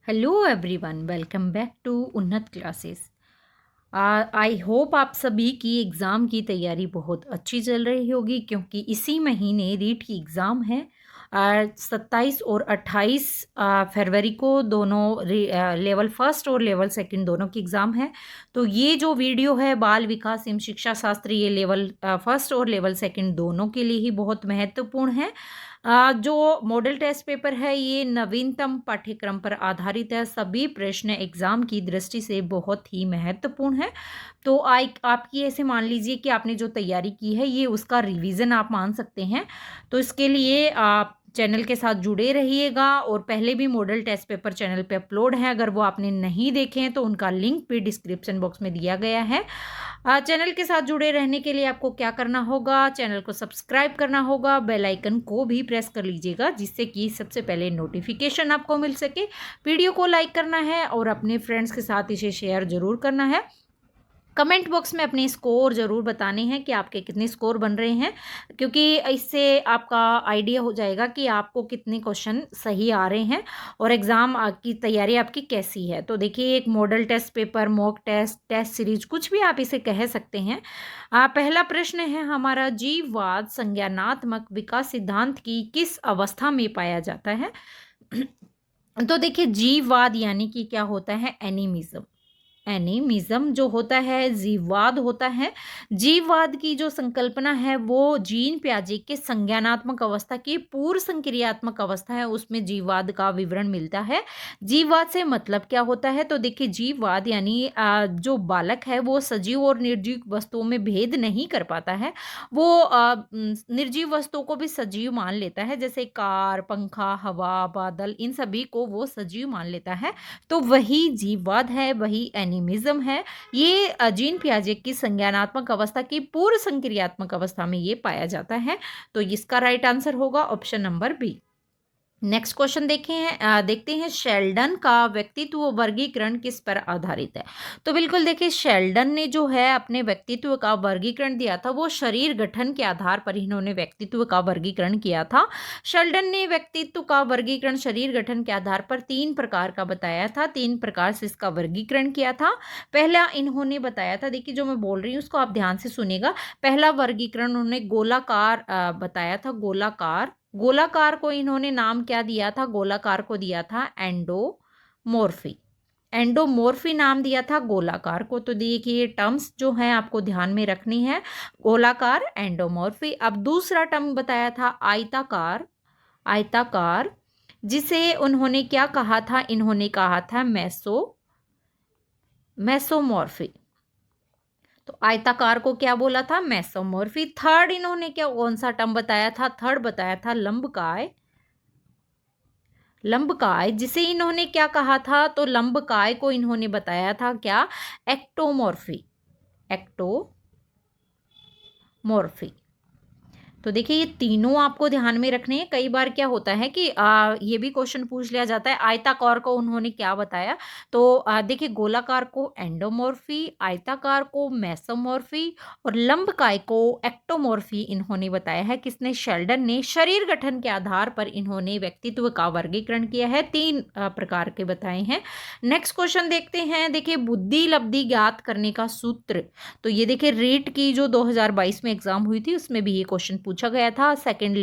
Hello everyone, welcome back to Unnat classes. I hope आप सभी की एग्ज़ाम की तैयारी बहुत अच्छी चल रही होगी, क्योंकि इसी महीने रीट की एग्ज़ाम है। 27 और 28 फरवरी को दोनों लेवल फर्स्ट और लेवल सेकंड दोनों की एग्ज़ाम है। तो ये जो वीडियो है बाल विकास एवं शिक्षा शास्त्र, ये लेवल फर्स्ट और लेवल सेकंड दोनों के लिए ही बहुत महत्वपूर्ण है। जो मॉडल टेस्ट पेपर है ये नवीनतम पाठ्यक्रम पर आधारित है। सभी प्रश्न एग्जाम की दृष्टि से बहुत ही महत्वपूर्ण है। तो आपकी ऐसे मान लीजिए कि आपने जो तैयारी की है ये उसका रिवीजन आप मान सकते हैं। तो इसके लिए आप चैनल के साथ जुड़े रहिएगा, और पहले भी मॉडल टेस्ट पेपर चैनल पे अपलोड है, अगर वो आपने नहीं देखे हैं तो उनका लिंक भी डिस्क्रिप्शन बॉक्स में दिया गया है। चैनल के साथ जुड़े रहने के लिए आपको क्या करना होगा, चैनल को सब्सक्राइब करना होगा, बेल आइकन को भी प्रेस कर लीजिएगा, जिससे कि सबसे पहले नोटिफिकेशन आपको मिल सके। वीडियो को लाइक करना है और अपने फ्रेंड्स के साथ इसे शेयर ज़रूर करना है। कमेंट बॉक्स में अपने स्कोर ज़रूर बताने हैं कि आपके कितने स्कोर बन रहे हैं, क्योंकि इससे आपका आइडिया हो जाएगा कि आपको कितने क्वेश्चन सही आ रहे हैं और एग्ज़ाम की तैयारी आपकी कैसी है। तो देखिए, एक model test paper, mock test, test series, कुछ भी आप इसे कह सकते हैं। पहला प्रश्न है हमारा, जीववाद संज्ञानात्मक विकास सिद्धांत की किस अवस्था में पाया जाता है? तो देखिए, जीववाद यानी कि क्या होता है? एनिमिज्म। एनिमिज्म जो होता है जीववाद होता है। जीववाद की जो संकल्पना है वो जीन पियाजे के संज्ञानात्मक अवस्था की पूर्व संक्रियात्मक अवस्था है, उसमें जीववाद का विवरण मिलता है। जीववाद से मतलब क्या होता है? तो देखिए, जीववाद यानी जो बालक है वो सजीव और निर्जीव वस्तुओं में भेद नहीं कर पाता है। वो निर्जीव वस्तुओं को भी सजीव मान लेता है, जैसे कार, पंखा, हवा, बादल, इन सभी को वो सजीव मान लेता है। तो वही जीववाद है, वही एनिमिज्म है। ये जीन पियाजे की संज्ञानात्मक अवस्था की पूर्व संक्रियात्मक अवस्था में ये पाया जाता है। तो इसका राइट आंसर होगा option number B. Next question देखते हैं, शेल्डन का व्यक्तित्व वर्गीकरण किस पर आधारित है? तो बिल्कुल देखिए, शेल्डन ने जो है अपने व्यक्तित्व का वर्गीकरण दिया था, वो शरीर गठन के आधार पर इन्होंने व्यक्तित्व का वर्गीकरण किया था। शेल्डन ने व्यक्तित्व का वर्गीकरण शरीर गठन के आधार पर 3 प्रकार का बताया था, 3 प्रकार से इसका वर्गीकरण किया था। पहला इन्होंने बताया था, देखिए जो मैं बोल रही हूँ उसको आप ध्यान से सुनिएगा। पहला वर्गीकरण उन्होंने गोलाकार बताया था, गोलाकार। गोलाकार को इन्होंने नाम क्या दिया था? गोलाकार को दिया था एंडोमॉर्फी। एंडोमॉर्फी नाम दिया था गोलाकार को। तो देखिए, टर्म्स जो हैं आपको ध्यान में रखनी है, गोलाकार, एंडोमॉर्फी। अब दूसरा टर्म बताया था आयताकार। आयताकार, जिसे उन्होंने क्या कहा था? इन्होंने कहा था मेसोमॉर्फी। तो आयताकार को क्या बोला था? मेसोमॉर्फी। थर्ड इन्होंने क्या, कौन सा टर्म बताया था? थर्ड बताया था लंबकाय। लंबकाय, जिसे इन्होंने क्या कहा था? तो लंबकाय को इन्होंने बताया था क्या? एक्टोमॉर्फी। एक्टोमॉर्फी। तो देखिए, ये तीनों आपको ध्यान में रखने हैं। कई बार क्या होता है कि ये भी क्वेश्चन पूछ लिया जाता है, आयताकार को उन्होंने क्या बताया? तो देखिए, गोलाकार को एंडोमॉर्फी, आयताकार को मेसोमॉर्फी और लंबकाय को एक्टोमॉर्फी इन्होंने बताया है। किसने? शेल्डन ने। शरीर गठन के आधार पर इन्होंने व्यक्तित्व का वर्गीकरण किया है, 3 प्रकार के बताए हैं। नेक्स्ट क्वेश्चन देखते हैं। देखिए, बुद्धि लब्धि ज्ञात करने का सूत्र। तो ये देखिए, रीट की जो 2022 में एग्जाम हुई थी उसमें भी ये क्वेश्चन पूछा गया था। सेकंड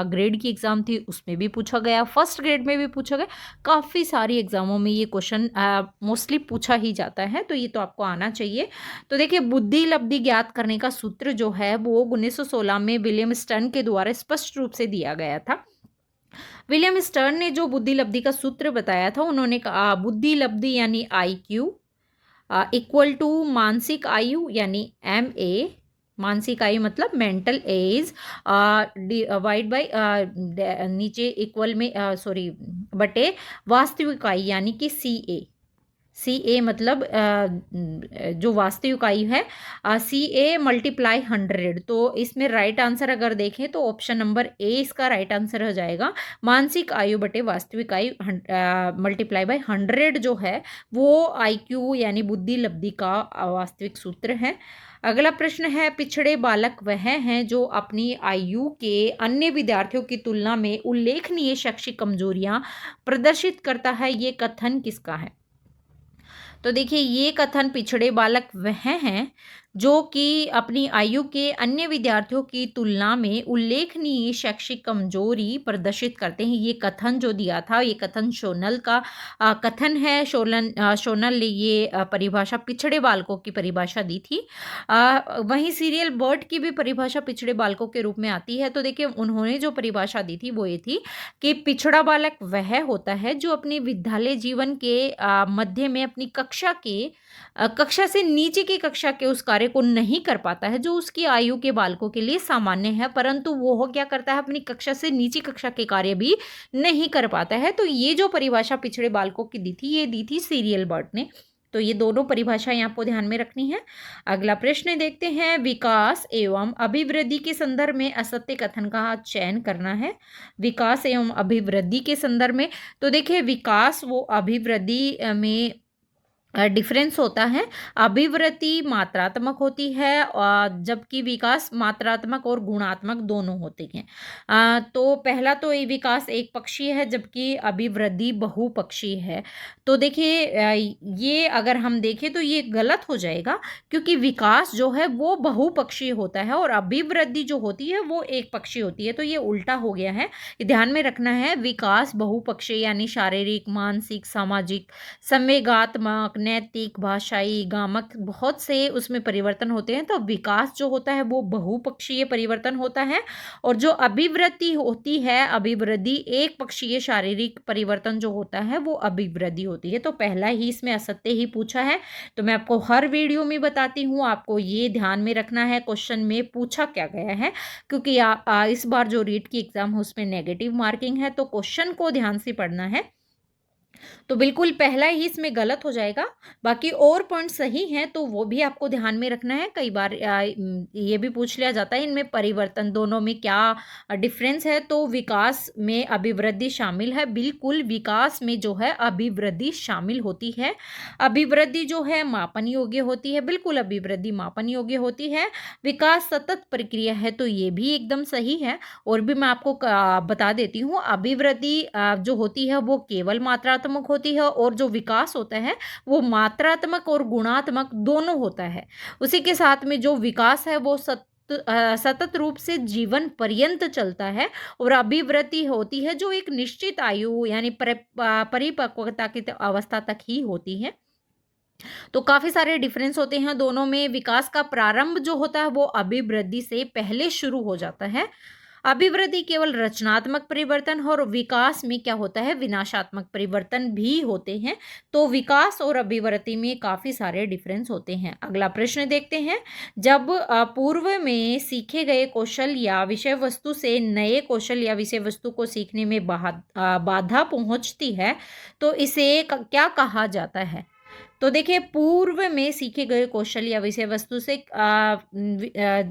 ग्रेड की एग्जाम थी उसमें भी पूछा गया, फर्स्ट ग्रेड में भी पूछा गया। काफ़ी सारी एग्जामों में ये क्वेश्चन मोस्टली पूछा ही जाता है, तो ये तो आपको आना चाहिए। तो देखिए, बुद्धि लब्धि ज्ञात करने का सूत्र जो है वो 1916 में विलियम स्टर्न के द्वारा स्पष्ट रूप से दिया गया था। विलियम स्टर्न ने जो बुद्धि लब्धि का सूत्र बताया था, उन्होंने कहा बुद्धि लब्धि यानी IQ इक्वल टू मानसिक आयु यानी MA। मानसिक आयु मतलब मेंटल एज, डिवाइड बाय नीचे इक्वल में बटे वास्तविक आयु यानी कि CA। CA मतलब जो वास्तविक आयु है, CA मल्टीप्लाई 100। तो इसमें राइट आंसर अगर देखें तो ऑप्शन नंबर ए इसका राइट आंसर हो जाएगा। मानसिक आयु बटे वास्तविक आयु मल्टीप्लाई बाय 100 जो है वो IQ यानी बुद्धि लब्धि का वास्तविक सूत्र है। अगला प्रश्न है, पिछड़े बालक वह हैं जो अपनी आयु के अन्य विद्यार्थियों की तुलना में उल्लेखनीय शैक्षिक कमजोरियां प्रदर्शित करता है, ये कथन किसका है? तो देखिए, ये कथन पिछड़े बालक वह हैं जो कि अपनी आयु के अन्य विद्यार्थियों की तुलना में उल्लेखनीय शैक्षिक कमजोरी प्रदर्शित करते हैं। ये कथन जो दिया था, ये कथन शोनल का कथन है। शोनल ने ये परिभाषा पिछड़े बालकों की परिभाषा दी थी। वहीं सीरियल बर्ड की भी परिभाषा पिछड़े बालकों के रूप में आती है। तो देखिए, उन्होंने जो परिभाषा दी थी वो ये थी कि पिछड़ा बालक वह होता है जो अपने विद्यालय जीवन के मध्य में अपनी कक्षा से नीचे की कक्षा के उस कार्य को नहीं कर पाता है जो उसकी आयु के बालकों के लिए सामान्य है, परंतु वो क्या करता है, अपनी कक्षा से नीची कक्षा के कार्य भी नहीं कर पाता है। तो ये जो परिभाषा पिछड़े बालकों की दी थी, ये दी थी सीरियल बर्ड ने। तो ये दोनों परिभाषाएं आपको ध्यान में रखनी है। अगला प्रश्न देखते हैं, विकास एवं अभिवृद्धि के संदर्भ में असत्य कथन का चयन करना है। विकास एवं अभिवृद्धि के संदर्भ में, तो देखिए, विकास वो अभिवृद्धि में डिफरेंस होता है। अभिवृद्धि मात्रात्मक होती है जबकि विकास मात्रात्मक और गुणात्मक दोनों होते हैं। तो पहला तो ये विकास एक पक्षीय है जबकि अभिवृद्धि बहुपक्षीय है। तो देखिए, ये अगर हम देखें तो ये गलत हो जाएगा, क्योंकि विकास जो है वो बहुपक्षीय होता है और अभिवृद्धि जो होती है वो एक पक्षीय होती है। तो ये उल्टा हो गया है, ध्यान में रखना है। विकास बहुपक्षीय यानी शारीरिक, मानसिक, सामाजिक, संवेगात्मक, नैतिक, भाषाई, गामक, बहुत से उसमें परिवर्तन होते हैं। तो विकास जो होता है वो बहुपक्षीय परिवर्तन होता है और जो अभिवृद्धि होती है, अभिवृद्धि एक पक्षीय शारीरिक परिवर्तन जो होता है वो अभिवृद्धि होती है। तो पहला ही इसमें असत्य ही पूछा है। तो मैं आपको हर वीडियो में बताती हूँ, आपको ये ध्यान में रखना है क्वेश्चन में पूछा क्या गया है, क्योंकि इस बार जो रीट की एग्जाम है उसमें नेगेटिव मार्किंग है। तो क्वेश्चन को ध्यान से पढ़ना है। तो बिल्कुल पहला ही इसमें गलत हो जाएगा, बाकी और पॉइंट सही हैं तो वो भी आपको ध्यान में रखना है। कई बार ये भी पूछ लिया जाता है इनमें परिवर्तन दोनों में क्या डिफरेंस है। तो विकास में अभिवृद्धि शामिल है, बिल्कुल विकास में जो है अभिवृद्धि शामिल होती है। अभिवृद्धि जो है मापन योग्य होती है, बिल्कुल अभिवृद्धि मापन योग्य होती है। विकास सतत प्रक्रिया है, तो ये भी एकदम सही है। और भी मैं आपको बता देती हूँ, अभिवृद्धि जो होती है वो केवल मात्रात्मक होती है और जो विकास होता है वो मात्रात्मक और गुणात्मक दोनों होता है। उसी के साथ में जो विकास है वो सतत रूप से जीवन पर्यंत चलता है और अभिवृद्धि होती है जो एक निश्चित आयु यानी परिपक्वता की अवस्था तक ही होती है। तो काफ़ी सारे डिफरेंस होते हैं दोनों में। विकास का प्रारंभ जो होता है वो अभिवृद्धि से पहले शुरू हो जाता है। अभिवृद्धि केवल रचनात्मक परिवर्तन और विकास में क्या होता है, विनाशात्मक परिवर्तन भी होते हैं। तो विकास और अभिवृद्धि में काफ़ी सारे डिफरेंस होते हैं। अगला प्रश्न देखते हैं, जब पूर्व में सीखे गए कौशल या विषय वस्तु से नए कौशल या विषय वस्तु को सीखने में बाधा पहुंचती है तो इसे क्या कहा जाता है? तो देखिए, पूर्व में सीखे गए कौशल या विषय वस्तु से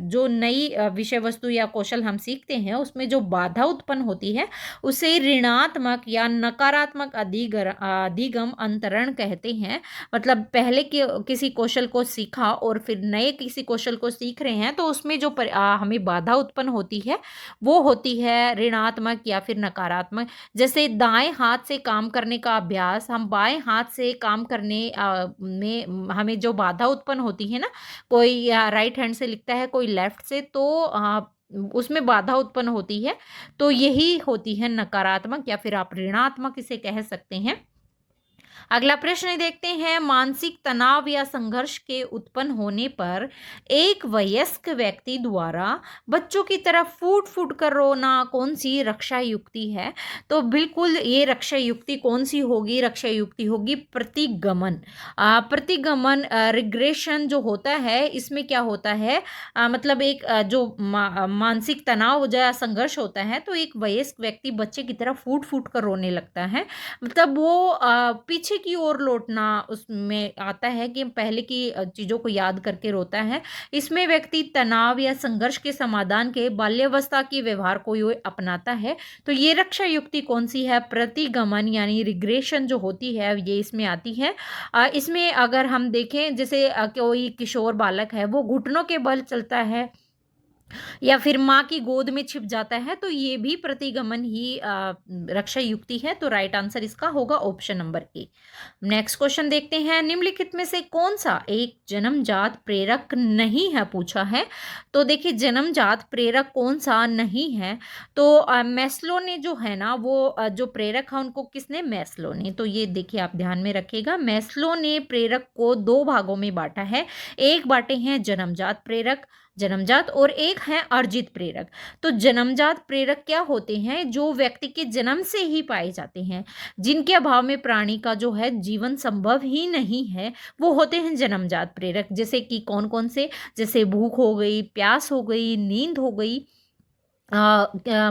जो नई विषय वस्तु या कौशल हम सीखते हैं उसमें जो बाधा उत्पन्न होती है उसे ऋणात्मक या नकारात्मक अधिगम अंतरण कहते हैं। मतलब पहले किसी कौशल को सीखा और फिर नए किसी कौशल को सीख रहे हैं तो उसमें जो हमें बाधा उत्पन्न होती है वो होती है ऋणात्मक या फिर नकारात्मक। जैसे दाएं हाथ से काम करने का अभ्यास, हम बाएं हाथ से काम करने में हमें जो बाधा उत्पन्न होती है ना, कोई राइट हैंड से लिखता है कोई लेफ्ट से, तो उसमें बाधा उत्पन्न होती है। तो यही होती है नकारात्मक या फिर आप ऋणात्मक इसे कह सकते हैं। अगला प्रश्न देखते हैं, मानसिक तनाव या संघर्ष के उत्पन्न होने पर एक वयस्क व्यक्ति द्वारा बच्चों की तरफ फूट फूट कर रोना कौन सी रक्षा युक्ति है? तो बिल्कुल ये रक्षा युक्ति कौन सी होगी? रक्षा युक्ति होगी प्रतिगमन। प्रतिगमन रिग्रेशन जो होता है इसमें क्या होता है, मतलब एक जो मानसिक तनाव हो जाए, संघर्ष होता है तो एक वयस्क व्यक्ति बच्चे की तरफ फूट फूट कर रोने लगता है। मतलब वो पीछे पीछे की ओर लौटना उसमें आता है कि पहले की चीज़ों को याद करके रोता है। इसमें व्यक्ति तनाव या संघर्ष के समाधान के बाल्यावस्था के व्यवहार को ये अपनाता है। तो ये रक्षा युक्ति कौन सी है? प्रतिगमन यानी रिग्रेशन जो होती है ये इसमें आती है। इसमें अगर हम देखें जैसे कोई किशोर बालक है वो घुटनों के बल चलता है या फिर माँ की गोद में छिप जाता है, तो ये भी प्रतिगमन ही रक्षा युक्ति है। तो राइट आंसर इसका होगा option number A. Next question देखते हैं, निम्नलिखित में से कौन सा एक जन्मजात प्रेरक नहीं है पूछा है। तो देखिए जन्मजात प्रेरक कौन सा नहीं है, तो मैस्लो ने जो है ना वो जो प्रेरक है उनको किसने? मैस्लो ने। तो ये देखिए आप ध्यान में रखिएगा, मैस्लो ने प्रेरक को दो भागों में बांटा है। एक बांटे हैं जन्मजात प्रेरक, जन्मजात, और एक है अर्जित प्रेरक। तो जन्मजात प्रेरक क्या होते हैं? जो व्यक्ति के जन्म से ही पाए जाते हैं, जिनके अभाव में प्राणी का जो है जीवन संभव ही नहीं है, वो होते हैं जन्मजात प्रेरक। जैसे कि कौन कौन से? जैसे भूख हो गई, प्यास हो गई, नींद हो गई,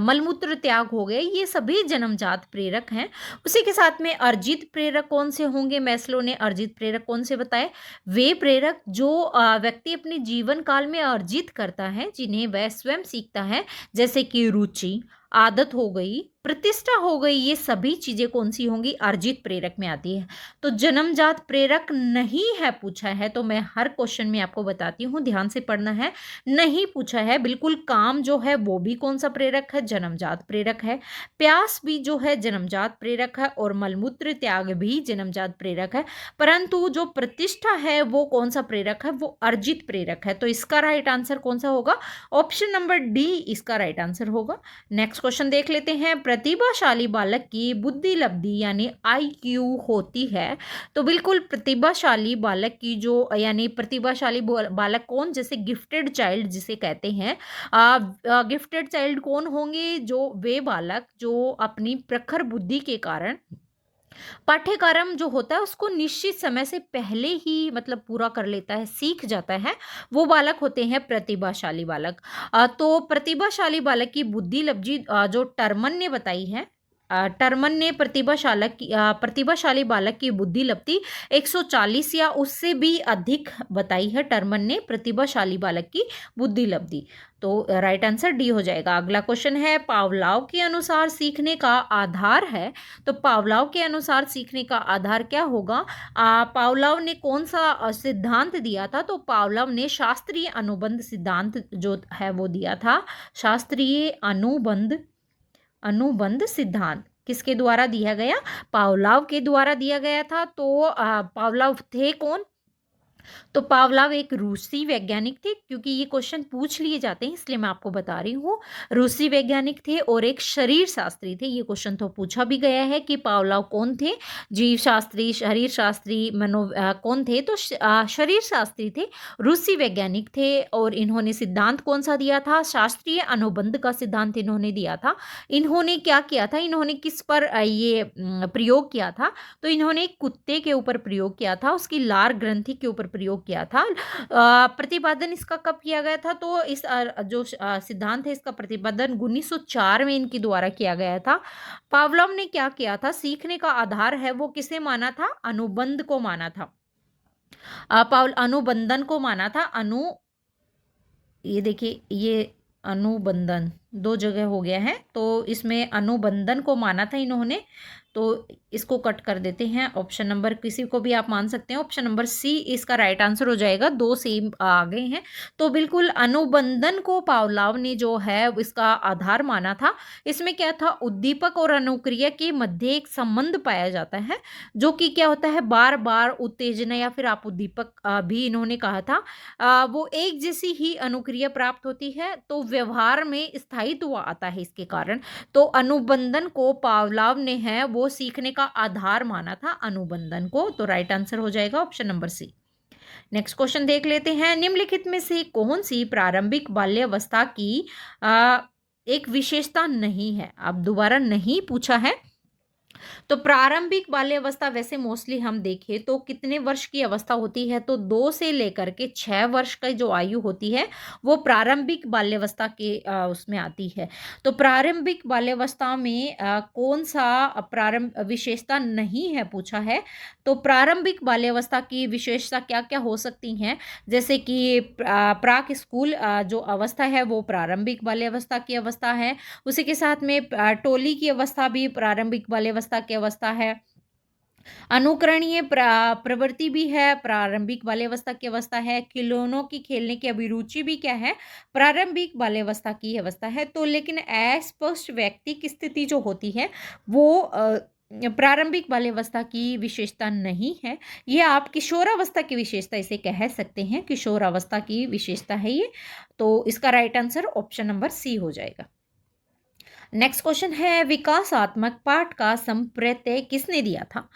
मलमूत्र त्याग हो गए, ये सभी जन्मजात प्रेरक हैं। उसी के साथ में अर्जित प्रेरक कौन से होंगे? मैस्लो ने अर्जित प्रेरक कौन से बताए? वे प्रेरक जो व्यक्ति अपने जीवन काल में अर्जित करता है, जिन्हें वह स्वयं सीखता है, जैसे कि रुचि, आदत हो गई, प्रतिष्ठा हो गई, ये सभी चीजें कौन सी होंगी? अर्जित प्रेरक में आती है। तो जन्मजात प्रेरक नहीं है पूछा है, तो मैं हर क्वेश्चन में आपको बताती हूँ, ध्यान से पढ़ना है। नहीं पूछा है, बिल्कुल काम जो है वो भी कौन सा प्रेरक है? जन्मजात प्रेरक है। प्यास भी जो है जन्मजात प्रेरक है, और मलमूत्र त्याग भी जन्मजात प्रेरक है। परंतु जो प्रतिष्ठा है वो कौन सा प्रेरक है? वो अर्जित प्रेरक है। तो इसका राइट आंसर कौन सा होगा? ऑप्शन नंबर डी इसका राइट आंसर होगा। नेक्स्ट क्वेश्चन देख लेते हैं, प्रतिभाशाली बालक की बुद्धि लब्धि यानी IQ होती है। तो बिल्कुल प्रतिभाशाली बालक की जो यानी प्रतिभाशाली बालक कौन? जैसे गिफ्टेड चाइल्ड जिसे कहते हैं। गिफ्टेड चाइल्ड कौन होंगे? जो वे बालक जो अपनी प्रखर बुद्धि के कारण पाठ्यक्रम जो होता है उसको निश्चित समय से पहले ही मतलब पूरा कर लेता है, सीख जाता है, वो बालक होते हैं प्रतिभाशाली बालक। तो प्रतिभाशाली बालक की बुद्धि लब्धि जो टर्मन ने बताई है, टर्मन ने प्रतिभाशाली बालक की बुद्धि लब्धि 140 या उससे भी अधिक बताई है। टर्मन ने प्रतिभाशाली बालक की बुद्धि लब्धि। तो राइट आंसर डी हो जाएगा। अगला क्वेश्चन है, पावलाव के अनुसार सीखने का आधार है। तो पावलाव के अनुसार सीखने का आधार क्या होगा? पावलाव ने कौन सा सिद्धांत दिया था? तो पावलाव ने शास्त्रीय अनुबंध सिद्धांत जो है वो दिया था। शास्त्रीय अनुबंध सिद्धांत किसके द्वारा दिया गया? पावलाव के द्वारा दिया गया था। तो पावलाव थे कौन? तो पावलाव एक रूसी वैज्ञानिक थे, क्योंकि ये क्वेश्चन पूछ लिए जाते हैं इसलिए मैं आपको बता रही हूँ। रूसी वैज्ञानिक थे और एक शरीर शास्त्री थे। ये क्वेश्चन तो पूछा भी गया है कि पावलाव कौन थे? जीव शास्त्री, शरीर शास्त्री, कौन थे? तो शरीर शास्त्री थे, रूसी वैज्ञानिक थे। और इन्होंने सिद्धांत कौन सा दिया था? शास्त्रीय अनुबंध का सिद्धांत इन्होंने दिया था। इन्होंने क्या किया था? इन्होंने किस पर ये प्रयोग किया था? तो इन्होंने एक कुत्ते के ऊपर प्रयोग किया था, उसकी लार ग्रंथि के ऊपर प्रयोग किया था। प्रतिपादन इसका कब किया गया था? तो इस जो सिद्धांत है इसका प्रतिपादन 1904 में इनके द्वारा किया गया था। पावलोव ने क्या किया था? सीखने का आधार है वो किसे माना था? अनुबंध को माना था। अनुबंधन को माना था। ये देखिए, ये अनुबंधन दो जगह हो गया है, तो इसमें अनुबंधन को माना था इन्होंने। तो इसको कट कर देते हैं। ऑप्शन नंबर किसी को भी आप मान सकते हैं, ऑप्शन नंबर सी इसका राइट आंसर हो जाएगा। दो सेम आ गए हैं, तो बिल्कुल अनुबंधन को पावलाव ने जो है इसका आधार माना था। इसमें क्या था? उद्दीपक और अनुक्रिया के मध्य एक संबंध पाया जाता है, जो कि क्या होता है? बार बार उत्तेजना या फिर आप उद्दीपक भी इन्होंने कहा था, वो एक जैसी ही अनुक्रिया प्राप्त होती है, तो व्यवहार में स्थायित्व आता है इसके कारण। तो अनुबंधन को पावलाव ने है वो सीखने का आधार माना था, अनुबंधन को। तो राइट आंसर हो जाएगा option number C. Next question देख लेते हैं, निम्नलिखित में से कौन सी प्रारंभिक बाल्यावस्था की एक विशेषता नहीं है? अब दोबारा नहीं पूछा है, तो प्रारंभिक बाल्यावस्था वैसे मोस्टली हम देखें तो कितने वर्ष की अवस्था होती है, तो 2 से लेकर के 6 वर्ष का जो आयु होती है वो प्रारंभिक बाल्यावस्था के उसमें आती है। तो प्रारंभिक बाल्यावस्था में कौन सा प्रारंभ विशेषता नहीं है पूछा है। तो प्रारंभिक बाल्यावस्था की विशेषता क्या क्या हो सकती हैं, जैसे कि प्राक स्कूल जो अवस्था है वो प्रारंभिक बाल्यावस्था की अवस्था है। उसी के साथ में टोली की अवस्था भी प्रारंभिक बाल्यावस्था की अवस्था है। अनुकरणीय प्रवृत्ति भी है, प्रारंभिक बाल्यावस्था की अवस्था है। खिलौनों की खेलने की अभिरुचि भी क्या है, प्रारंभिक बाल्यावस्था की अवस्था है। तो लेकिन अस्पष्ट व्यक्ति की स्थिति जो होती है वो प्रारंभिक बाल्यावस्था की विशेषता नहीं है। ये आप किशोरावस्था की विशेषता इसे कह सकते हैं, किशोरावस्था की विशेषता है ये। तो इसका right answer option number C हो जाएगा। नेक्स्ट क्वेश्चन है, विकासात्मक पाठ का संप्रत्यय किसने दिया था।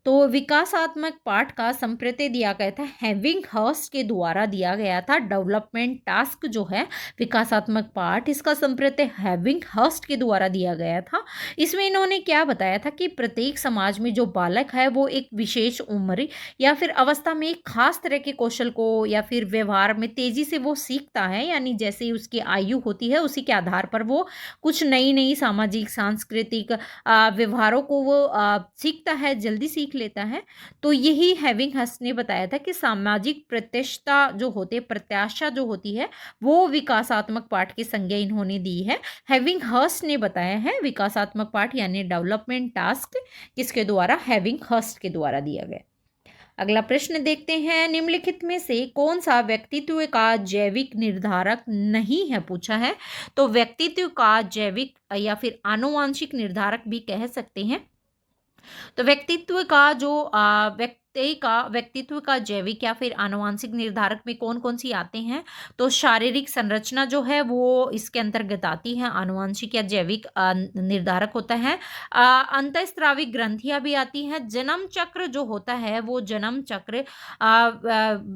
तो विकासात्मक पाठ का संप्रत्यय दिया गया था हेविंगहर्स्ट के द्वारा दिया गया था। डेवलपमेंट टास्क जो है विकासात्मक पाठ, इसका संप्रत्यय हेविंगहर्स्ट के द्वारा दिया गया था। इसमें इन्होंने क्या बताया था कि प्रत्येक समाज में जो बालक है वो एक विशेष उम्र या फिर अवस्था में एक खास तरह के कौशल को या फिर व्यवहार में तेजी से वो सीखता है, यानी जैसे उसकी आयु होती है उसी के आधार पर वो कुछ नई नई सामाजिक सांस्कृतिक व्यवहारों को वो सीखता है, जल्दी सीख लेता है। तो यही हेविंगहर्स्ट ने बताया था कि सामाजिक प्रत्याशा जो होती है वो विकासात्मक पाठ की संज्ञा इन्होंने दी है। हेविंगहर्स्ट ने बताया है विकासात्मक पाठ यानी डेवलपमेंट टास्क किसके द्वारा, हेविंगहर्स्ट के द्वारा दिया गया। अगला प्रश्न देखते हैं, निम्नलिखित में से कौन सा व्यक्तित्व का जैविक निर्धारक नहीं है पूछा है। तो व्यक्तित्व का जैविक या फिर आनुवांशिक निर्धारक भी कह सकते हैं। तो व्यक्तित्व का जैविक या फिर आनुवांशिक निर्धारक में कौन कौन सी आते हैं। तो शारीरिक संरचना जो है वो इसके अंतर्गत आती है, आनुवांशिक या जैविक निर्धारक होता है। अंतःस्रावी ग्रंथियां भी आती हैं। जन्म चक्र जो होता है वो जन्म चक्र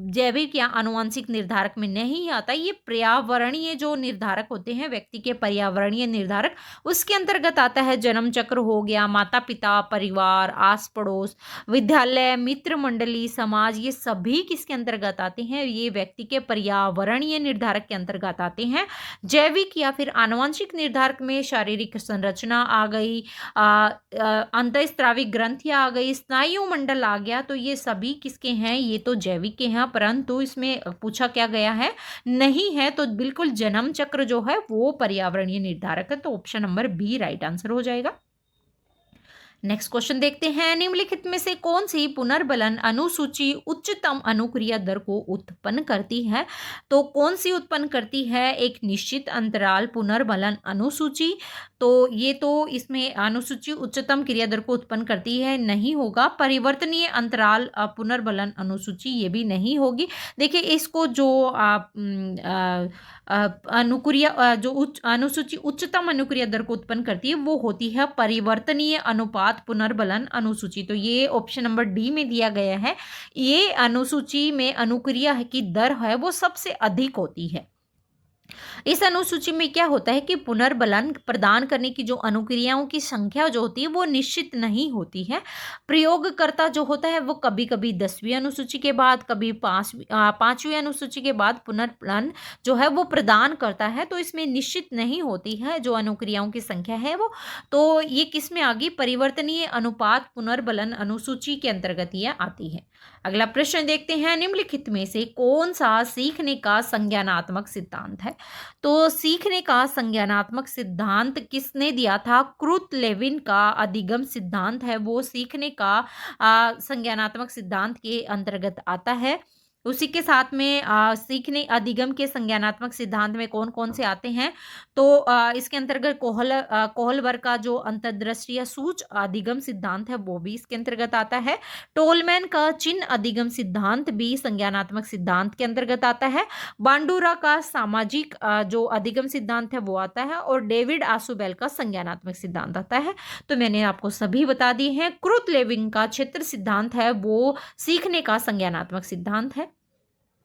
जैविक या आनुवांशिक निर्धारक में नहीं आता। ये पर्यावरणीय जो निर्धारक होते हैं, व्यक्ति के पर्यावरणीय निर्धारक, उसके अंतर्गत आता है। जन्म चक्र हो गया, माता पिता, परिवार, आस पड़ोस, विद्यालय, मित्र मंडली, समाज, ये सभी किसके अंतर्गत आते हैं, ये व्यक्ति के पर्यावरणीय निर्धारक के अंतर्गत आते हैं। जैविक या फिर आनुवंशिक निर्धारक में शारीरिक संरचना आ गई, अंतःस्रावी ग्रंथियां आ गई, स्नायु मंडल आ गया। तो ये सभी किसके हैं, ये तो जैविक के हैं, परंतु इसमें पूछा क्या गया है, नहीं है। तो बिल्कुल जन्म चक्र जो है वो पर्यावरणीय निर्धारक है। तो option number B right answer हो जाएगा। नेक्स्ट क्वेश्चन देखते हैं, निम्नलिखित में से कौन सी पुनर्बलन अनुसूची उच्चतम अनुक्रिया दर को उत्पन्न करती है। तो कौन सी उत्पन्न करती है, एक निश्चित अंतराल पुनर्बलन अनुसूची। तो ये तो इसमें अनुसूची उच्चतम क्रिया दर को उत्पन्न करती है, नहीं होगा। परिवर्तनीय अंतराल पुनर्बलन अनुसूची, ये भी नहीं होगी। देखिए इसको जो अनुक्रिया जो अनुसूची उच्चतम अनुक्रिया दर को उत्पन्न करती है वो होती है परिवर्तनीय अनुपात पुनर्बलन अनुसूची। तो ये ऑप्शन नंबर डी में दिया गया है। ये अनुसूची में अनुक्रिया की दर है वो सबसे अधिक होती है। इस अनुसूची में क्या होता है कि पुनर्बलन प्रदान करने की जो अनुक्रियाओं की संख्या जो होती है वो निश्चित नहीं होती है। प्रयोगकर्ता जो होता है वो कभी कभी 10वीं अनुसूची के बाद, कभी 5वीं अनुसूची के बाद पुनर्बलन जो है वो प्रदान करता है। तो इसमें निश्चित नहीं होती है जो अनुक्रियाओं की संख्या है वो। तो ये किस में आ गई, परिवर्तनीय अनुपात पुनर्बलन अनुसूची के अंतर्गत ये आती है। अगला प्रश्न देखते हैं, निम्नलिखित में से कौन सा सीखने का संज्ञानात्मक सिद्धांत है। तो सीखने का संज्ञानात्मक सिद्धांत किसने दिया था, क्रुथ-लेविन का अधिगम सिद्धांत है वो सीखने का संज्ञानात्मक सिद्धांत के अंतर्गत आता है। उसी के साथ में सीखने अधिगम के संज्ञानात्मक सिद्धांत में कौन कौन से आते हैं। तो इसके अंतर्गत कोहलबर्ग का जो अंतर्दृष्टि सूच अधिगम सिद्धांत है वो भी इसके अंतर्गत आता है। टोलमैन का चिन्ह अधिगम सिद्धांत भी संज्ञानात्मक सिद्धांत के अंतर्गत आता है। बांडुरा का सामाजिक जो अधिगम सिद्धांत है वो आता है, और डेविड आसुबेल का संज्ञानात्मक सिद्धांत आता है। तो मैंने आपको सभी बता दिए हैं। क्रुथ-लेविन का क्षेत्र सिद्धांत है वो सीखने का संज्ञानात्मक सिद्धांत है।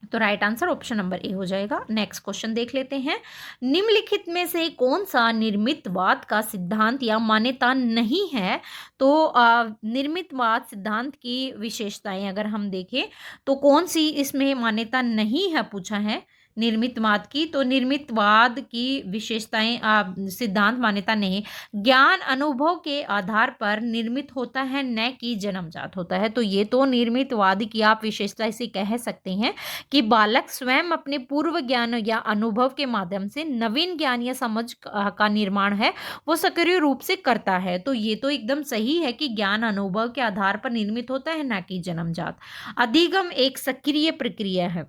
तो right answer option number A हो जाएगा। नेक्स्ट क्वेश्चन देख लेते हैं। निम्नलिखित में से कौन सा निर्मितवाद का सिद्धांत या मान्यता नहीं है? तो निर्मितवाद सिद्धांत की विशेषताएं अगर हम देखें तो कौन सी इसमें मान्यता नहीं है पूछा है निर्मितवाद की। तो निर्मितवाद की विशेषताएं सिद्धांत मान्यता नहीं। ज्ञान अनुभव के आधार पर निर्मित होता है, न कि जन्मजात होता है। तो ये तो निर्मितवाद की आप विशेषता इसे कह सकते हैं कि बालक स्वयं अपने पूर्व ज्ञान या अनुभव के माध्यम से नवीन ज्ञान या समझ का निर्माण है वो सक्रिय रूप से करता है। तो ये तो एकदम सही है कि ज्ञान अनुभव के आधार पर निर्मित होता है, ना कि जन्मजात। अधिगम एक सक्रिय प्रक्रिया है।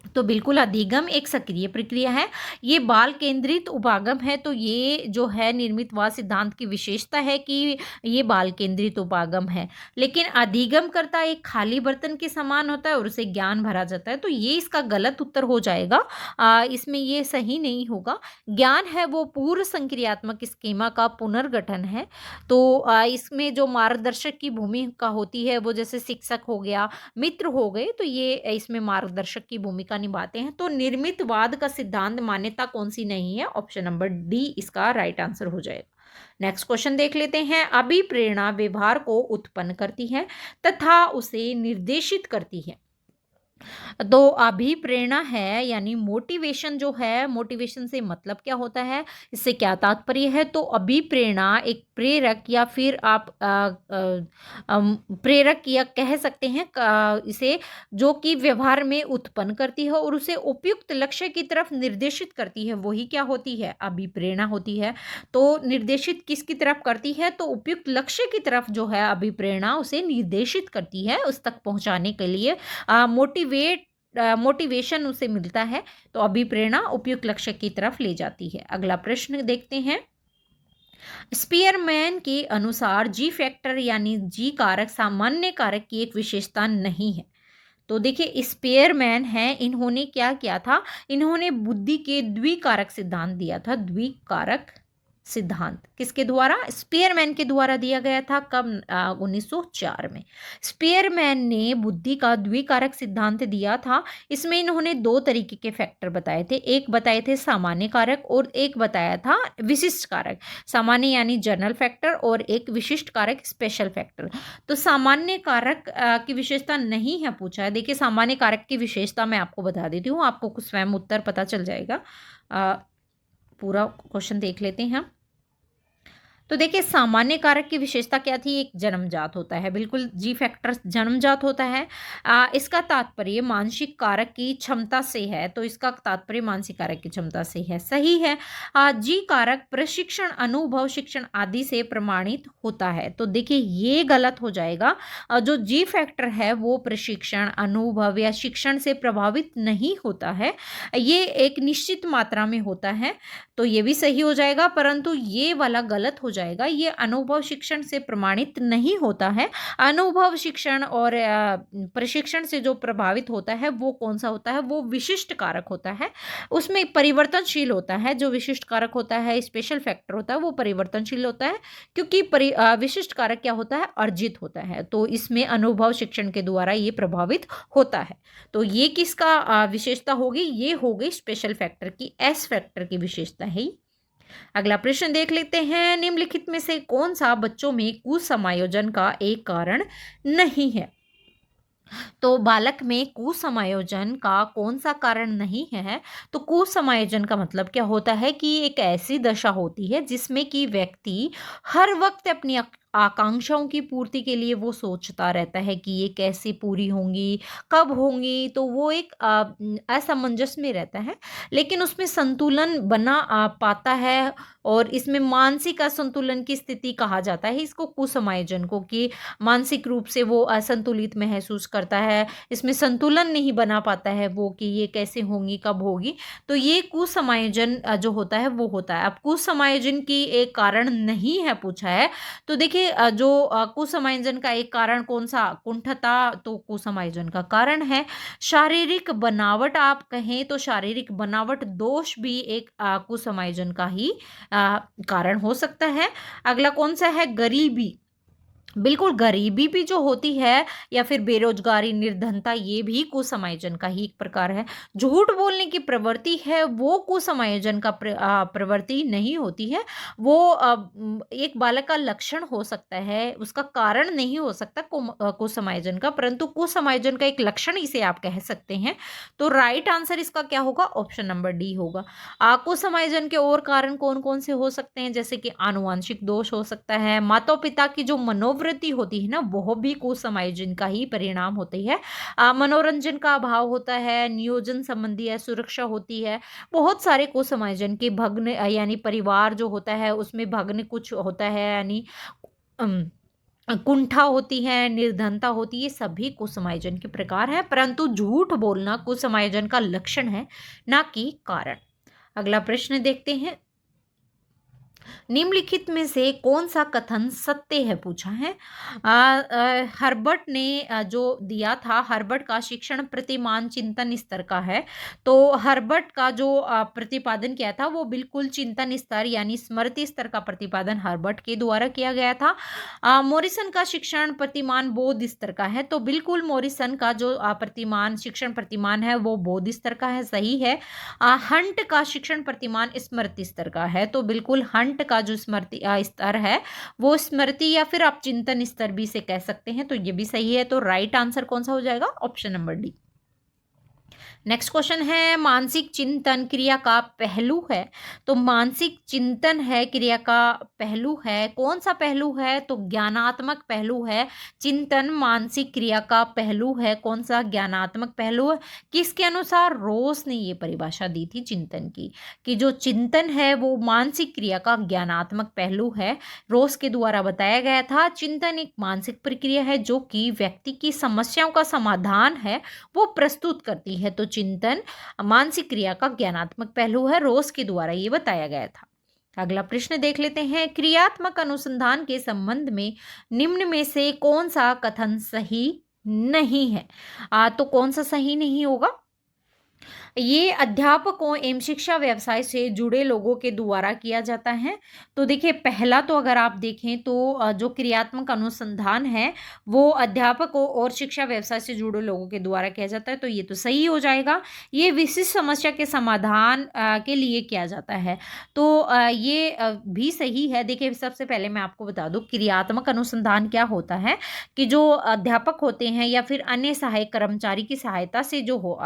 तो बिल्कुल अधिगम एक सक्रिय प्रक्रिया है। ये बाल केंद्रित उपागम है। तो ये जो है निर्मितवाद सिद्धांत की विशेषता है कि ये बाल केंद्रित उपागम है। लेकिन अधिगम करता एक खाली बर्तन के समान होता है और उसे ज्ञान भरा जाता है। तो ये इसका गलत उत्तर हो जाएगा। इसमें ये सही नहीं होगा। ज्ञान है वो पूर्व संक्रियात्मक स्कीमा का पुनर्गठन है। तो इसमें जो मार्गदर्शक की भूमिका होती है वो जैसे शिक्षक हो गया, मित्र हो गए, तो ये इसमें मार्गदर्शक की भूमिका निभाते हैं। तो निर्मितवाद का सिद्धांत मान्यता कौन सी नहीं है? ऑप्शन नंबर डी इसका राइट आंसर हो जाएगा। नेक्स्ट क्वेश्चन देख लेते हैं। अभिप्रेरणा व्यवहार को उत्पन्न करती है तथा उसे निर्देशित करती है। तो अभिप्रेरणा है यानी मोटिवेशन जो है, मोटिवेशन से मतलब क्या होता है, इससे क्या तात्पर्य है? तो अभिप्रेरणा एक प्रेरक या फिर आप प्रेरक या कह सकते हैं इसे, जो कि व्यवहार में उत्पन्न करती है और उसे उपयुक्त लक्ष्य की तरफ निर्देशित करती है, वही क्या होती है? अभिप्रेरणा होती है। तो निर्देशित किसकी तरफ करती है? तो उपयुक्त लक्ष्य की तरफ जो है अभिप्रेरणा उसे निर्देशित करती है उस तक पहुंचाने के लिए। मोटिवेशन उसे मिलता है। तो अभिप्रेरणा उपयुक्त लक्ष्य की तरफ ले जाती है। अगला प्रश्न देखते हैं। स्पीयरमैन के अनुसार जी फैक्टर यानी जी कारक सामान्य कारक की एक विशेषता नहीं है। तो देखिए स्पीयरमैन है, इन्होंने क्या किया था? इन्होंने बुद्धि के द्विकारक सिद्धांत दिया था। द्विकारक सिद्धांत किसके द्वारा? स्पीयरमैन के द्वारा दिया गया था। कब? 1904 में स्पीयरमैन ने बुद्धि का द्विकारक सिद्धांत दिया था। इसमें इन्होंने दो तरीके के फैक्टर बताए थे। एक बताए थे सामान्य कारक और एक बताया था विशिष्ट कारक। सामान्य यानी जनरल फैक्टर और एक विशिष्ट कारक स्पेशल फैक्टर। तो सामान्य कारक की विशेषता नहीं है पूछा है। देखिए सामान्य कारक की विशेषता मैं आपको बता देती हूँ, आपको कुछ स्वयं उत्तर पता चल जाएगा। पूरा क्वेश्चन देख लेते हैं। तो देखिए सामान्य कारक की विशेषता क्या थी? एक जन्मजात होता है। बिल्कुल जी फैक्टर जन्मजात होता है। इसका तात्पर्य मानसिक कारक की क्षमता से है। तो इसका तात्पर्य मानसिक कारक की क्षमता से है, सही है। जी कारक प्रशिक्षण, अनुभव, शिक्षण आदि से प्रमाणित होता है। तो देखिए ये गलत हो जाएगा। जो जी फैक्टर है वो प्रशिक्षण, अनुभव या शिक्षण से प्रभावित नहीं होता है। ये एक निश्चित मात्रा में होता है। तो ये भी सही हो जाएगा, परंतु ये वाला गलत हो जाएगा। ये अनुभव शिक्षण से प्रमाणित नहीं होता है। अनुभव शिक्षण और प्रशिक्षण से जो प्रभावित होता है वो कौन सा होता है? वो विशिष्ट कारक होता है। उसमें परिवर्तनशील होता है। जो विशिष्ट कारक होता है, स्पेशल फैक्टर होता है, वो परिवर्तनशील होता है। क्योंकि विशिष्ट कारक क्या होता है? अर्जित होता है। तो इसमें अनुभव शिक्षण के द्वारा ये प्रभावित होता है। तो ये किसका विशेषता होगी? ये हो गई स्पेशल फैक्टर की, एस फैक्टर की विशेषता है। अगला प्रश्न देख लेते हैं। निम्नलिखित में से कौन सा बच्चों में कुसमायोजन का एक कारण नहीं है? तो बालक में कुसमायोजन का कौन सा कारण नहीं है? तो कुसमायोजन का मतलब क्या होता है कि एक ऐसी दशा होती है जिसमें कि व्यक्ति हर वक्त अपनी आकांक्षाओं की पूर्ति के लिए वो सोचता रहता है कि ये कैसे पूरी होंगी, कब होंगी। तो वो एक असमंजस में रहता है, लेकिन उसमें संतुलन बना पाता है। और इसमें मानसिक असंतुलन की स्थिति कहा जाता है इसको, कुसमायोजन को, कि मानसिक रूप से वो असंतुलित महसूस करता है। इसमें संतुलन नहीं बना पाता है वो कि ये कैसे होंगी, कब होगी। तो ये कुसमायोजन जो होता है वो होता है। अब कुसमायोजन की एक कारण नहीं है पूछा है। तो देखिए जो कुसमायोजन का एक कारण कौन सा? कुंठता तो कुसमायोजन का कारण है। शारीरिक बनावट आप कहें तो शारीरिक बनावट दोष भी एक कुसमायोजन का ही कारण हो सकता है। अगला कौन सा है? गरीबी। बिल्कुल, गरीबी भी जो होती है या फिर बेरोज़गारी, निर्धनता, ये भी कुसमायोजन का ही एक प्रकार है। झूठ बोलने की प्रवृत्ति है वो कुसमायोजन का प्रवृत्ति नहीं होती है। वो एक बालक का लक्षण हो सकता है, उसका कारण नहीं हो सकता कुसमायोजन का, परंतु कुसमायोजन का एक लक्षण इसे आप कह सकते हैं। तो राइट आंसर इसका क्या होगा? ऑप्शन नंबर डी होगा। कुसमायोजन के और कारण कौन-कौन से हो सकते हैं? जैसे कि आनुवांशिक दोष हो सकता है, माता-पिता की जो मनोवृत्ति होती है ना, वह भी कुसमायोजन का ही परिणाम होती है। मनोरंजन का अभाव होता है, नियोजन संबंधी असुरक्षा होती है, बहुत सारे कुसमायोजन के भग्न यानी परिवार जो होता है उसमें भग्न कुछ होता है, यानी अम, कुंठा होती है, निर्धनता होती है, ये सभी कुसमायोजन के प्रकार हैं, परंतु झूठ बोलना कुसमायोजन का लक्षण है, ना कि कारण। अगला प्रश्न देखते हैं। निम्नलिखित में से कौन सा कथन सत्य है, पूछा है। हर्बर्ट ने जो दिया था, हर्बर्ट का शिक्षण प्रतिमान चिंतन स्तर का है। तो हर्बर्ट का जो प्रतिपादन किया था वो बिल्कुल चिंतन स्तर यानी स्मृति स्तर का प्रतिपादन हर्बर्ट के द्वारा किया गया था। मॉरिसन का शिक्षण प्रतिमान बोध स्तर का है। तो बिल्कुल मॉरिसन का जो प्रतिमान शिक्षण प्रतिमान है वो बोध स्तर का है, सही है। हंट का शिक्षण प्रतिमान स्मृति स्तर का है। तो बिल्कुल हंट का जो स्मृति स्तर है वो स्मृति या फिर आप चिंतन स्तर भी इसे कह सकते हैं। तो ये भी सही है। तो राइट आंसर कौन सा हो जाएगा? Option number D. Next question है, मानसिक चिंतन क्रिया का पहलू है। तो मानसिक चिंतन है क्रिया का पहलू है, कौन सा पहलू है? तो ज्ञानात्मक पहलू है। चिंतन मानसिक क्रिया का पहलू है, कौन सा? ज्ञानात्मक पहलू है। किसके अनुसार? रोस ने ये परिभाषा दी थी चिंतन की, कि जो चिंतन है वो मानसिक क्रिया का ज्ञानात्मक पहलू है। रोस के द्वारा बताया गया था। चिंतन एक मानसिक प्रक्रिया है जो कि व्यक्ति की समस्याओं का समाधान है वो प्रस्तुत करती है। तो चिंतन मानसिक क्रिया का ज्ञानात्मक पहलू है, रोस के द्वारा ये बताया गया था। अगला प्रश्न देख लेते हैं। क्रियात्मक अनुसंधान के संबंध में निम्न में से कौन सा कथन सही नहीं है? तो कौन सा सही नहीं होगा? ये अध्यापकों एवं शिक्षा व्यवसाय से जुड़े लोगों के द्वारा किया जाता है। तो देखिए, पहला तो अगर आप देखें तो जो क्रियात्मक अनुसंधान है वो अध्यापकों और शिक्षा व्यवसाय से जुड़े लोगों के द्वारा किया जाता है। तो ये तो सही हो जाएगा। ये विशिष्ट समस्या के समाधान के लिए किया जाता है। तो ये भी सही है। देखिए, सबसे पहले मैं आपको बता दूं क्रियात्मक अनुसंधान क्या होता है, कि जो अध्यापक होते हैं या फिर अन्य सहायक कर्मचारी की सहायता से जो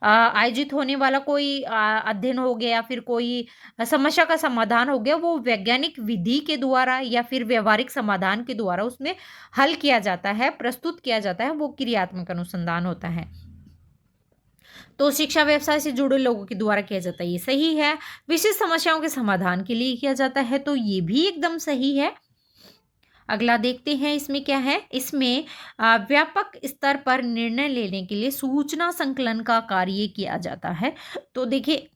आयोजित होने वाला कोई अध्ययन हो गया या फिर कोई समस्या का समाधान हो गया, वो वैज्ञानिक विधि के द्वारा या फिर व्यवहारिक समाधान के द्वारा उसमें हल किया जाता है, प्रस्तुत किया जाता है, वो क्रियात्मक अनुसंधान होता है। तो शिक्षा व्यवसाय से जुड़े लोगों के द्वारा किया जाता है, ये सही है। विशिष्ट समस्याओं के समाधान के लिए किया जाता है, तो ये भी एकदम सही है। अगला देखते हैं इसमें क्या है। इसमें व्यापक स्तर पर निर्णय लेने के लिए सूचना संकलन का कार्य किया जाता है। तो देखिए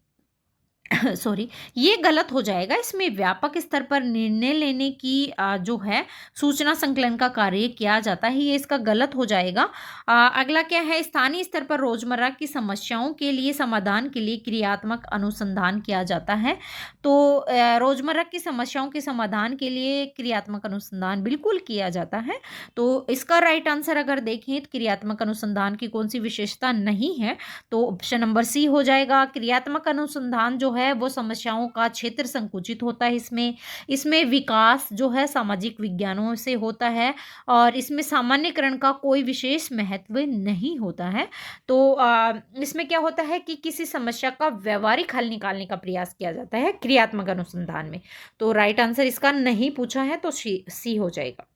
सॉरी, ये गलत हो जाएगा। इसमें व्यापक स्तर पर निर्णय लेने की जो है सूचना संकलन का कार्य किया जाता है, ये इसका गलत हो जाएगा। अगला क्या है, स्थानीय स्तर पर रोजमर्रा की समस्याओं के लिए समाधान के लिए क्रियात्मक अनुसंधान किया जाता है। तो रोजमर्रा की समस्याओं के समाधान के लिए क्रियात्मक अनुसंधान बिल्कुल किया जाता है। तो इसका राइट आंसर अगर देखें तो क्रियात्मक अनुसंधान की कौन सी विशेषता नहीं है, तो ऑप्शन नंबर सी हो जाएगा। क्रियात्मक अनुसंधान जो है वो समस्याओं का क्षेत्र संकुचित होता है। इसमें विकास जो है सामाजिक विज्ञानों से होता है और इसमें सामान्यकरण का कोई विशेष महत्व नहीं होता है। तो इसमें क्या होता है कि किसी समस्या का व्यवहारिक हल निकालने का प्रयास किया जाता है क्रियात्मक अनुसंधान में। तो राइट आंसर इसका नहीं पूछा है, तो सी हो जाएगा।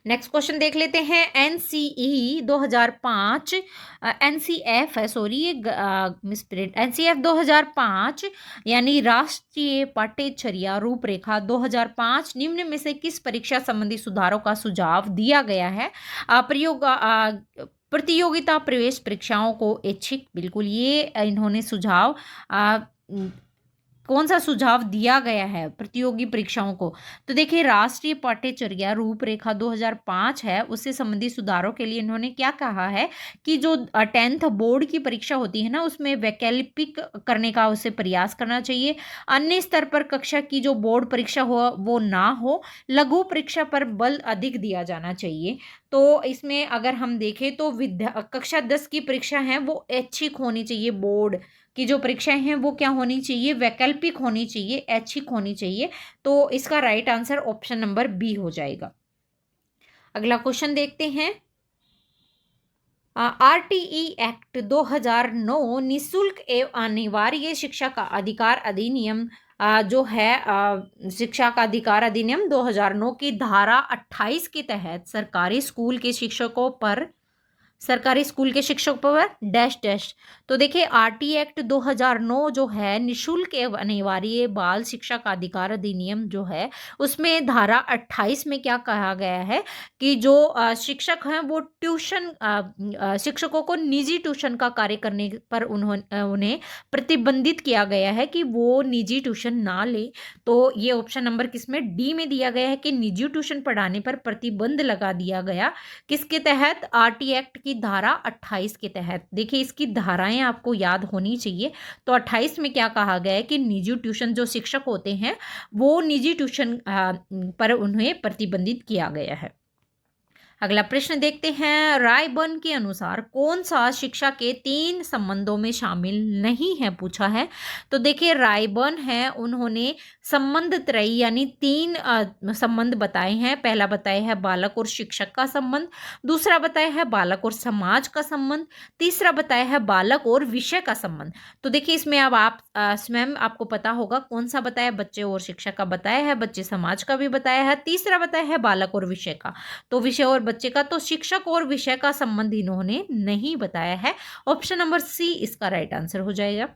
नेक्स्ट क्वेश्चन देख लेते हैं। एनसीई 2005 एनसीएफ है, सॉरी ये मिसप्रिंट, एनसीएफ 2005 यानी राष्ट्रीय पाठ्यचर्या रूपरेखा 2005 निम्न में से किस परीक्षा संबंधी सुधारों का सुझाव दिया गया है? प्रतियोगिता प्रवेश परीक्षाओं को ऐच्छिक, बिल्कुल ये इन्होंने सुझाव कौन सा सुझाव दिया गया है प्रतियोगी परीक्षाओं को? तो देखिए राष्ट्रीय पाठ्यचर्या रूपरेखा 2005 है, उससे संबंधित सुधारों के लिए इन्होंने क्या कहा है कि जो 10th बोर्ड की परीक्षा होती है ना, उसमें वैकल्पिक करने का उसे प्रयास करना चाहिए। अन्य स्तर पर कक्षा की जो बोर्ड परीक्षा हो वो ना हो, लघु परीक्षा पर बल अधिक दिया जाना चाहिए। तो इसमें अगर हम देखें तो कक्षा 10 की परीक्षा है वो ऐच्छिक होनी चाहिए। बोर्ड की जो परीक्षाएं हैं वो क्या होनी चाहिए? वैकल्पिक होनी चाहिए, ऐच्छिक होनी चाहिए। तो इसका right answer option number B हो जाएगा। अगला क्वेश्चन देखते हैं। आरटीई एक्ट 2009 निशुल्क एवं अनिवार्य शिक्षा का अधिकार अधिनियम जो है शिक्षा का अधिकार अधिनियम 2009 की धारा 28 के तहत सरकारी स्कूल के शिक्षकों पर डैश डैश। तो देखिए आरटी एक्ट 2009 जो है निशुल्क एवं अनिवार्य बाल शिक्षा का अधिकार अधिनियम जो है, उसमें धारा 28 में क्या कहा गया है कि जो शिक्षक हैं वो शिक्षकों को निजी ट्यूशन का कार्य करने पर उन्हें प्रतिबंधित किया गया है कि वो निजी ट्यूशन ना ले। तो ये ऑप्शन नंबर किसमें? डी में दिया गया है कि निजी ट्यूशन पढ़ाने पर प्रतिबंध लगा दिया गया। किसके तहत? आरटी एक्ट की धारा 28 के तहत। देखिए इसकी धाराएं आपको याद होनी चाहिए। तो 28 में क्या कहा गया है कि निजी ट्यूशन जो शिक्षक होते हैं वो निजी ट्यूशन पर उन्हें प्रतिबंधित किया गया है। अगला प्रश्न देखते हैं। रायबर्न के अनुसार कौन सा शिक्षा के 3 संबंधों में शामिल नहीं है पूछा है। तो देखिए रायबर्न है, उन्होंने संबंध त्रयी यानी 3 संबंध बताए हैं। पहला बताया है बालक और शिक्षक का संबंध, दूसरा बताया है बालक और समाज का संबंध, तीसरा बताया है बालक और विषय का संबंध। तो देखिए इसमें अब आप स्वयं आपको पता होगा कौन सा बताया, बच्चे और शिक्षक का बताया है, बच्चे समाज का भी बताया है, तीसरा बताया है बालक और विषय का। तो विषय और बच्चे का, तो शिक्षक और विषय का संबंध इन्होंने नहीं बताया है। ऑप्शन नंबर सी इसका राइट आंसर हो जाएगा।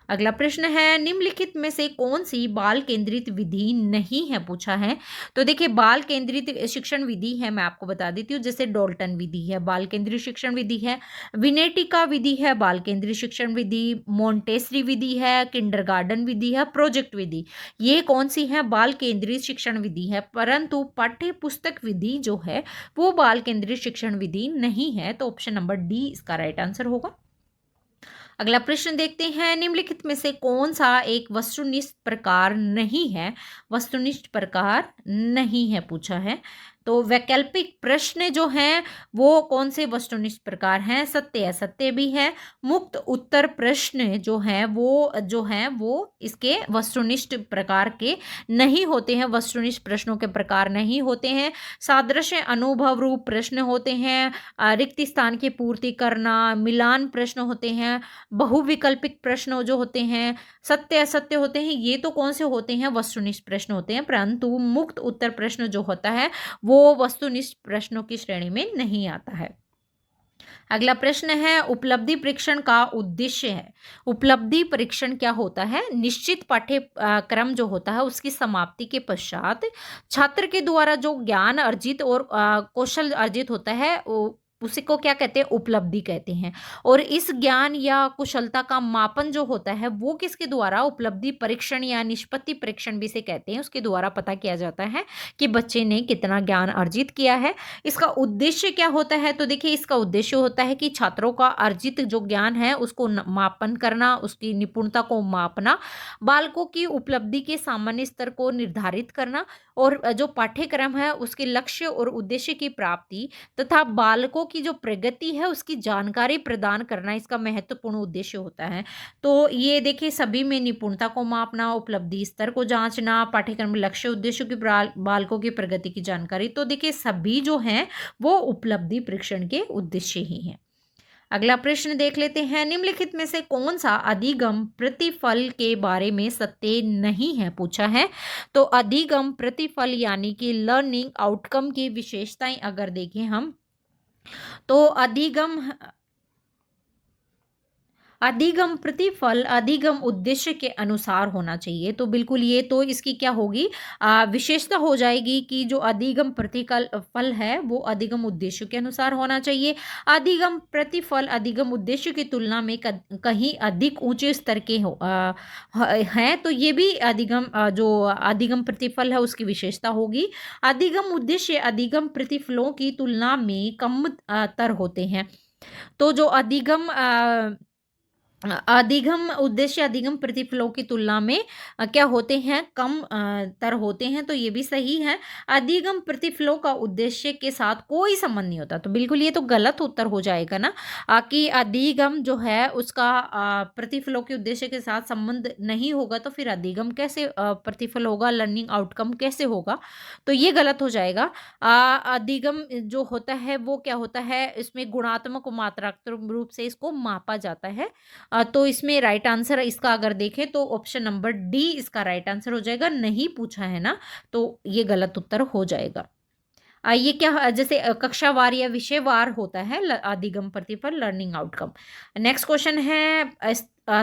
अगला प्रश्न है। निम्नलिखित में से कौन सी बाल केंद्रित विधि नहीं है पूछा है। तो देखिए बाल केंद्रित शिक्षण विधि है, मैं आपको बता देती हूँ, जैसे डोल्टन विधि है बाल केंद्रित शिक्षण विधि है, विनेटिका विधि है बाल केंद्रित शिक्षण विधि, मोंटेसरी विधि है, किंडरगार्टन विधि है, प्रोजेक्ट विधि। ये कौन सी है? बाल केंद्रित शिक्षण विधि है, परंतु पाठ्य पुस्तक विधि जो है वो बाल केंद्रित शिक्षण विधि नहीं है। तो ऑप्शन नंबर डी इसका राइट आंसर होगा। अगला प्रश्न देखते हैं। निम्नलिखित में से कौन सा एक वस्तुनिष्ठ प्रकार नहीं है? वस्तुनिष्ठ प्रकार नहीं है पूछा है। तो वैकल्पिक प्रश्न जो हैं वो कौन से वस्तुनिष्ठ प्रकार हैं? सत्य असत्य भी है। मुक्त उत्तर प्रश्न जो हैं वो इसके वस्तुनिष्ठ प्रकार के नहीं होते हैं, वस्तुनिष्ठ प्रश्नों के प्रकार नहीं होते हैं। सादृश्य अनुभव रूप प्रश्न होते हैं, रिक्त स्थान की पूर्ति करना, मिलान प्रश्न होते हैं, बहुविकल्पिक प्रश्न जो होते हैं, सत्य असत्य होते हैं। ये तो कौन से होते हैं? वस्तुनिष्ठ प्रश्न होते हैं। परंतु मुक्त उत्तर प्रश्न जो होता है वो वस्तुनिष्ठ प्रश्नों की श्रेणी में नहीं आता है। अगला प्रश्न है। उपलब्धि परीक्षण का उद्देश्य है। उपलब्धि परीक्षण क्या होता है? निश्चित पाठ्यक्रम जो होता है उसकी समाप्ति के पश्चात छात्र के द्वारा जो ज्ञान अर्जित और कौशल अर्जित होता है उसी को क्या कहते हैं? उपलब्धि कहते हैं। और इस ज्ञान या कुशलता का मापन जो होता है वो किसके द्वारा? उपलब्धि परीक्षण या निष्पत्ति परीक्षण भी से कहते हैं, उसके द्वारा पता किया जाता है कि बच्चे ने कितना ज्ञान अर्जित किया है। इसका उद्देश्य क्या होता है? तो देखिए इसका उद्देश्य होता है कि छात्रों का अर्जित जो ज्ञान है उसको मापन करना, उसकी निपुणता को मापना, बालकों की उपलब्धि के सामान्य स्तर को निर्धारित करना, और जो पाठ्यक्रम है उसके लक्ष्य और उद्देश्य की प्राप्ति तथा बालकों की जो प्रगति है उसकी जानकारी प्रदान करना इसका महत्वपूर्ण उद्देश्य होता है। तो ये देखिए सभी में निपुणता को मापना, उपलब्धि स्तर को जांचना, पाठ्यक्रम लक्ष्य उद्देश्यों की बालकों की प्रगति की जानकारी, तो देखिए सभी जो हैं वो उपलब्धि परीक्षण के उद्देश्य ही हैं। अगला प्रश्न देख लेते हैं। निम्नलिखित में से कौन सा अधिगम प्रतिफल के बारे में सत्य नहीं है पूछा है। तो अधिगम प्रतिफल यानी कि लर्निंग आउटकम की विशेषताएं अगर देखें हम, तो अधिगम प्रतिफल अधिगम उद्देश्य के अनुसार होना चाहिए। तो बिल्कुल ये तो इसकी क्या होगी, विशेषता हो जाएगी कि जो अधिगम प्रतिकल फल है वो अधिगम उद्देश्य के अनुसार होना चाहिए। अधिगम प्रतिफल अधिगम उद्देश्य की तुलना में कहीं अधिक ऊंचे स्तर के हैं, तो ये भी जो अधिगम प्रतिफल है उसकी विशेषता होगी। अधिगम उद्देश्य अधिगम प्रतिफलों की तुलना में कम तर होते हैं। तो जो अधिगम उद्देश्य अधिगम प्रतिफलों की तुलना में क्या होते हैं, कम तर होते हैं, तो ये भी सही है। अधिगम प्रतिफलों का उद्देश्य के साथ कोई संबंध नहीं होता, तो बिल्कुल ये तो गलत उत्तर हो जाएगा ना, कि अधिगम जो है उसका प्रतिफलों के उद्देश्य के साथ संबंध नहीं होगा, तो फिर अधिगम कैसे प्रतिफल होगा, लर्निंग आउटकम कैसे होगा, तो ये गलत हो जाएगा। अधिगम जो होता है वो क्या होता है, इसमें गुणात्मक और मात्रात्मक रूप से इसको मापा जाता है। तो इसमें राइट आंसर इसका अगर देखें तो ऑप्शन नंबर डी इसका राइट आंसर हो जाएगा। नहीं पूछा है ना, तो ये गलत उत्तर हो जाएगा। ये क्या, जैसे कक्षावार या विषयवार होता है अधिगम प्रतिफल लर्निंग आउटकम। नेक्स्ट क्वेश्चन है,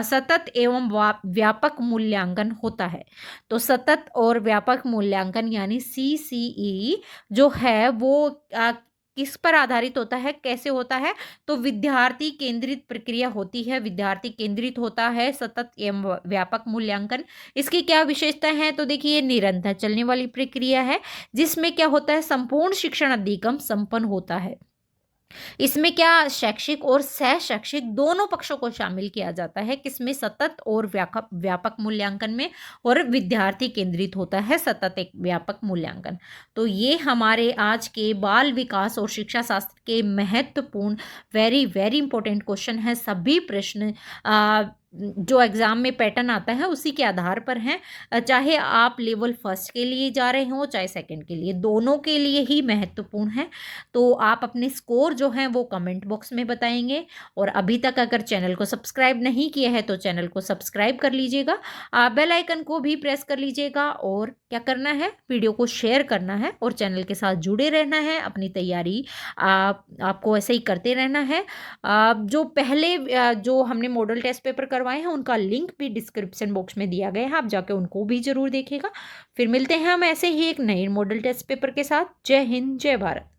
सतत एवं व्यापक मूल्यांकन होता है। तो सतत और व्यापक मूल्यांकन यानी CCE जो है वो किस पर आधारित होता है, कैसे होता है, तो विद्यार्थी केंद्रित प्रक्रिया होती है, विद्यार्थी केंद्रित होता है सतत एवं व्यापक मूल्यांकन। इसकी क्या विशेषता है, तो देखिए निरंतर चलने वाली प्रक्रिया है, जिसमें क्या होता है, संपूर्ण शिक्षण अधिगम संपन्न होता है। इसमें क्या शैक्षिक और सह शैक्षिक दोनों पक्षों को शामिल किया जाता है, किसमें, सतत और व्यापक मूल्यांकन में, और विद्यार्थी केंद्रित होता है सतत एक व्यापक मूल्यांकन। तो ये हमारे आज के बाल विकास और शिक्षा शास्त्र के महत्वपूर्ण वेरी वेरी इंपॉर्टेंट क्वेश्चन है। सभी प्रश्न जो एग्ज़ाम में पैटर्न आता है उसी के आधार पर हैं, चाहे आप लेवल फर्स्ट के लिए जा रहे हो चाहे सेकंड के लिए, दोनों के लिए ही महत्वपूर्ण है। तो आप अपने स्कोर जो हैं वो कमेंट बॉक्स में बताएंगे, और अभी तक अगर चैनल को सब्सक्राइब नहीं किया है तो चैनल को सब्सक्राइब कर लीजिएगा, बेल आइकन को भी प्रेस कर लीजिएगा, और क्या करना है, वीडियो को शेयर करना है और चैनल के साथ जुड़े रहना है। अपनी तैयारी आपको ऐसे ही करते रहना है। जो पहले जो हमने मॉडल टेस्ट पेपर करवाए हैं उनका लिंक भी डिस्क्रिप्शन बॉक्स में दिया गया है, आप जाके उनको भी जरूर देखिएगा। फिर मिलते हैं हम ऐसे ही एक नए मॉडल टेस्ट पेपर के साथ। जय हिंद, जय भारत।